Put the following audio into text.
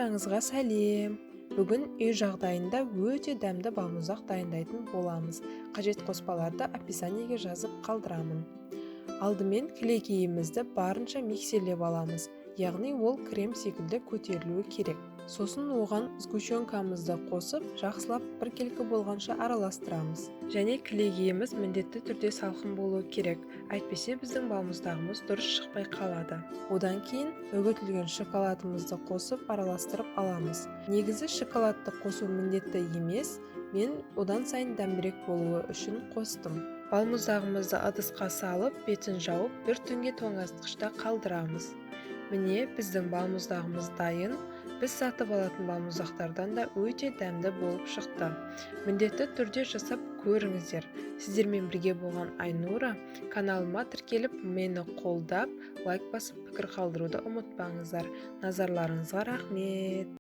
Барлықтарыңызға сәлем. Бүгін үй жағдайында өте дәмді балмұздақ дайындайтын боламыз. Қажет қоспаларды описаниеге жазып қалдырамын. Алдымен кілегейімізді барынша миксерлеп аламыз, яғни ол крем секілді көтерілуі керек. Сосын оған сгущенкамызды қосып, жақсылап біркелкі болғанша араластырамыз. Және кілегейіміз міндетті түрде салқын болуы керек, әйтпесе біздің балмұздағымыз дұрыс шықпай қалады. Одан кейін үгітілген шоколадымызды қосып араластырып аламыз. Негізі шоколадты қосу міндетті емес, мен одан сайын дәмдірек болуы үшін қостым. Балмұздағымызды ыдысқа салып, бетін жауып, бір түнге тоңазытқышта қалдырамыз. Міне, біздің балмұздағымыз дайын. Біз сатып алатын балмұздақтардан да өте дәмді болып шықты. Міндетті түрде жасап көріңіздер. Сіздермен бірге болған Айнура. Каналыма тіркеліп, мені қолдап, лайк басып, пікір қалдыруды ұмытпаңыздар. Назарларыңызға рахмет.